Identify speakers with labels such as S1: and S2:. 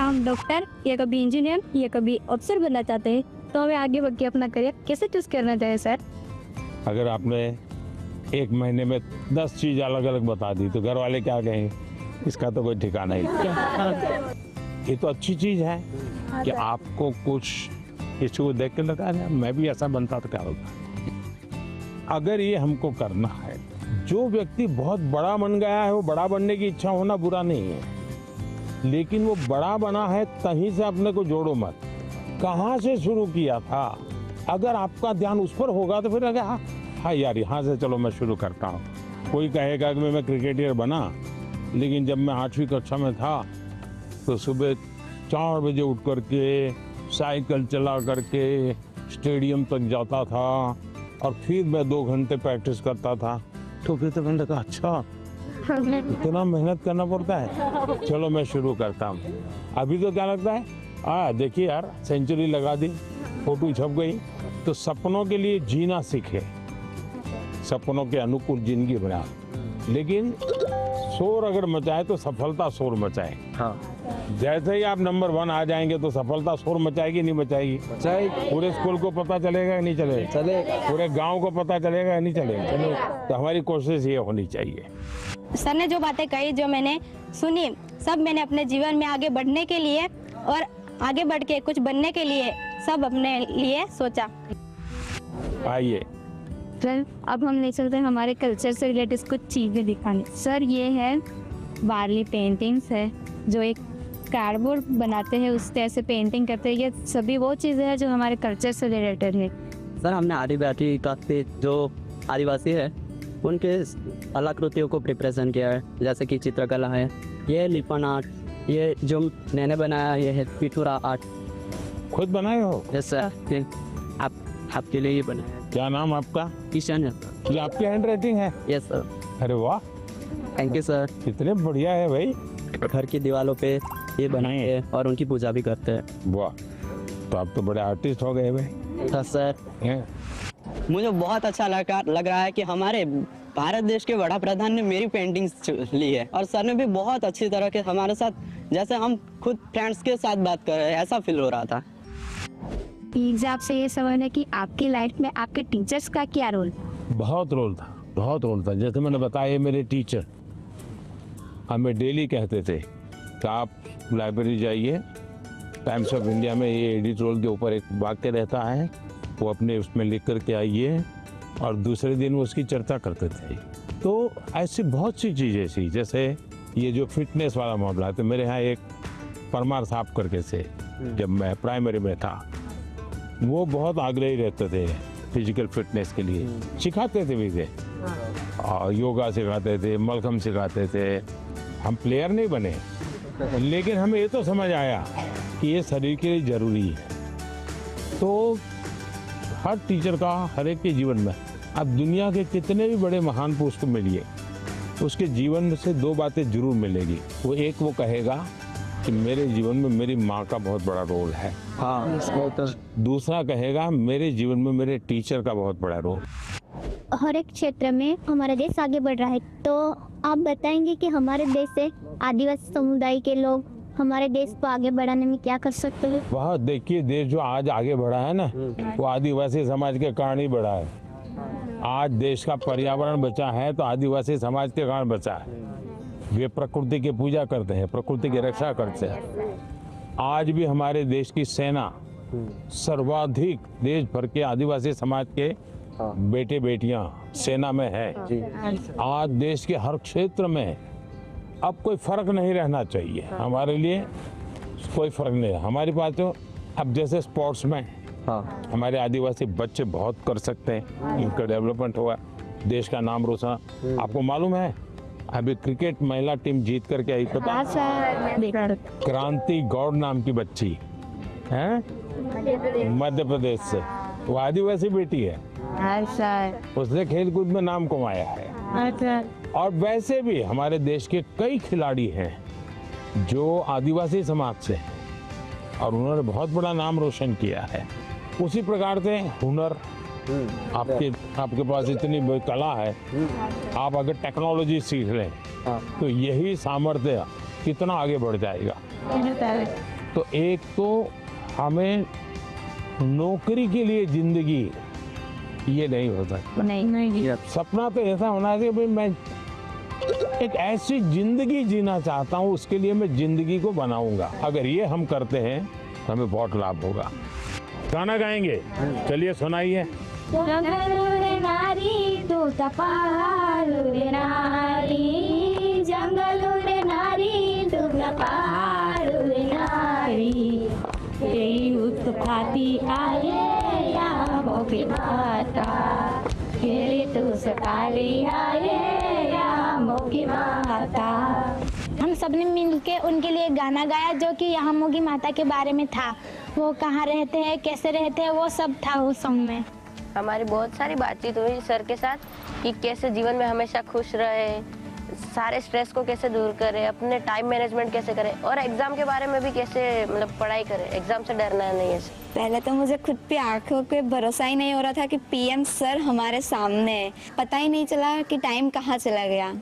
S1: हम डॉक्टर या कभी इंजीनियर या कभी अफसर बनना चाहते हैं, तो हमें आगे बढ़ के अपना करियर कैसे चूज करना चाहिए सर?
S2: अगर आपने एक महीने में 10 चीज अलग अलग बता दी तो घर वाले क्या कहेंगे? इसका तो कोई ठिकाना ही नहीं। ये तो अच्छी चीज है कि आपको कुछ किसी को देख के लगा मैं भी ऐसा बनता तो क्या होता। अगर ये हमको करना है, जो व्यक्ति बहुत बड़ा बन गया है वो बड़ा बनने की इच्छा होना बुरा नहीं है, लेकिन वो बड़ा बना है तहीं से अपने को जोड़ो मत। कहाँ से शुरू किया था? अगर आपका ध्यान उस पर होगा तो फिर अगर हाँ यार यहाँ से चलो मैं शुरू करता हूँ। कोई कहेगा कि मैं क्रिकेटर बना, लेकिन जब मैं 8वीं कक्षा में था तो सुबह 4 बजे उठ करके साइकिल चला करके स्टेडियम तक जाता था और फिर मैं 2 घंटे प्रैक्टिस करता था। तो फिर तो मैंने कहा अच्छा इतना मेहनत करना पड़ता है, चलो मैं शुरू करता हूँ। अभी तो क्या लगता है देखिए यार सेंचुरी लगा दी, फोटो छप गई। तो सपनों के लिए जीना सीखे, सपनों के अनुकूल जिंदगी बना, लेकिन शोर अगर मचाए तो सफलता शोर मचाए।
S3: हाँ।
S2: जैसे ही आप नंबर 1 आ जाएंगे तो सफलता शोर मचाएगी नहीं मचाएगी? पूरे स्कूल को पता चलेगा या नहीं चलेगा? चलेगा। पूरे गांव को पता चलेगा या नहीं चलेगा? तो हमारी कोशिश ये होनी चाहिए।
S1: सर ने जो बातें कही, जो मैंने सुनी, सब मैंने अपने जीवन में आगे बढ़ने के लिए और आगे बढ़ के कुछ बनने के लिए सब अपने लिए सोचा।
S2: आइए
S1: सर अब हम ले चलते हैं हमारे कल्चर से रिलेटेड कुछ चीज़ें दिखाने। सर ये है वारली पेंटिंग्स है, जो एक कार्डबोर्ड बनाते हैं उससे ऐसे पेंटिंग करते हैं। ये सभी वो चीज़ें हैं जो हमारे कल्चर से रिलेटेड है।
S3: सर हमने आदिवासी काफी जो आदिवासी है उनके कलाकृतियों को रिप्रेजेंट किया है, जैसे कि चित्रकला है, ये लिपन आर्ट, ये जो मैंने बनाया ये है पिथुरा आर्ट।
S2: खुद बनाए हो?
S3: यस सर, आपके लिए ये बनाया।
S2: क्या नाम आपका?
S3: किशन है।
S2: ये आपकी हैंड राइटिंग है?
S3: Yes sir.
S2: अरे वाह,
S3: थैंक यू सर।
S2: कितने बढ़िया है भाई।
S3: घर की दीवारों पे ये बनाए हैं और उनकी पूजा भी करते हैं।
S2: वाह, तो आप तो बड़े आर्टिस्ट हो गए भाई।
S3: हाँ सर। मुझे बहुत अच्छा लग रहा है कि हमारे भारत देश के बड़ा प्रधान ने मेरी पेंटिंग्स ली है और सर ने भी बहुत अच्छी तरह के हमारे साथ, जैसे हम खुद फ्रेंड्स के साथ बात कर रहे हैं ऐसा फील हो रहा था।
S1: प्लीज आपसे ये सवाल है कि आपकी लाइफ में आपके टीचर्स का क्या रोल?
S2: बहुत रोल था, बहुत रोल था। जैसे मैंने बताया मेरे टीचर हमें डेली कहते थे कि आप लाइब्रेरी जाइए, टाइम्स ऑफ इंडिया में ये एडिटोरियल के ऊपर एक वाक्य रहता है, वो अपने उसमें लिख करके आइए, और दूसरे दिन वो उसकी चर्चा करते थे। तो ऐसी बहुत सी चीज़ें ऐसी, जैसे ये जो फिटनेस वाला मामला है, तो मेरे यहाँ एक परमार साहब करके से, जब मैं प्राइमरी में था, वो बहुत आग्रही रहते थे फिजिकल फिटनेस के लिए, सिखाते थे भी थे, और योगा सिखाते थे, मलखम सिखाते थे। हम प्लेयर नहीं बने, लेकिन हमें ये तो समझ आया कि ये शरीर के लिए ज़रूरी है। तो हर टीचर का हर एक के जीवन में, अब दुनिया के कितने भी बड़े महान पुरुष को मिलिए, उसके जीवन से 2 बातें जरूर मिलेगी। वो एक वो कहेगा कि मेरे जीवन में मेरी माँ का बहुत बड़ा रोल है।
S3: हाँ,
S2: दूसरा कहेगा मेरे जीवन में मेरे टीचर का बहुत बड़ा रोल।
S4: हर एक क्षेत्र में हमारा देश आगे बढ़ रहा है, तो आप बताएंगे कि हमारे देश से आदिवासी समुदाय के लोग हमारे देश को आगे बढ़ाने में क्या कर सकते हैं?
S2: वह देखिए, देश जो आज आगे बढ़ा है ना, वो आदिवासी समाज के कारण ही बढ़ा है। आज देश का पर्यावरण बचा है तो आदिवासी समाज के कारण बचा है। वे प्रकृति की पूजा करते हैं, प्रकृति की रक्षा करते हैं। आज भी हमारे देश की सेना सर्वाधिक देश भर के आदिवासी समाज के बेटे बेटियां सेना में है। आज देश के हर क्षेत्र में अब कोई फर्क नहीं रहना चाहिए, हमारे लिए कोई फर्क नहीं है। हमारे पास तो अब जैसे स्पोर्ट्स में हमारे आदिवासी बच्चे बहुत कर सकते हैं, इनका डेवलपमेंट हुआ, देश का नाम रोशन। आपको मालूम है अभी क्रिकेट महिला टीम जीत करके आई, पता? क्रांति गौड़ नाम की बच्ची है मध्य प्रदेश से, वो आदिवासी बेटी है। उसने खेलकूद में नाम कमाया है। और वैसे भी हमारे देश के कई खिलाड़ी हैं जो आदिवासी समाज से हैं और उन्होंने बहुत बड़ा नाम रोशन किया है। उसी प्रकार से हुनर, आपके पास इतनी बड़ी कला है, आप अगर टेक्नोलॉजी सीख लें तो यही सामर्थ्य कितना आगे बढ़ जाएगा। तो एक तो हमें नौकरी के लिए जिंदगी ये नहीं हो सकता।
S1: नहीं
S2: सपना तो ऐसा होना चाहिए भाई मैं एक ऐसी जिंदगी जीना चाहता हूँ, उसके लिए मैं जिंदगी को बनाऊंगा। अगर ये हम करते हैं तो हमें बहुत लाभ होगा। गाना गाएंगे, चलिए सुनाइए।
S5: जंगल नारी तू तपाल नारी, जंगल नारी तू तपाल नारी, तेरी उत्पत्ति आये या मोकी माता, तेरी तू सताली आये या मोकी माता।
S6: हम सबने मिलके उनके लिए गाना गाया जो कि यहाँ मोगी माता के बारे में था। वो कहाँ रहते हैं, कैसे रहते हैं, वो सब था उस सॉन्ग में।
S7: हमारी बहुत सारी बातचीत हुई सर के साथ कि कैसे जीवन में हमेशा खुश रहे, सारे स्ट्रेस को कैसे दूर करें, अपने टाइम मैनेजमेंट कैसे करें और एग्जाम के बारे में भी कैसे मतलब पढ़ाई करें, एग्जाम से डरना नहीं है।
S8: पहले तो मुझे खुद पे आंखों पे भरोसा ही नहीं हो रहा था कि पीएम सर हमारे सामने है। पता ही नहीं चला कि टाइम कहाँ चला गया।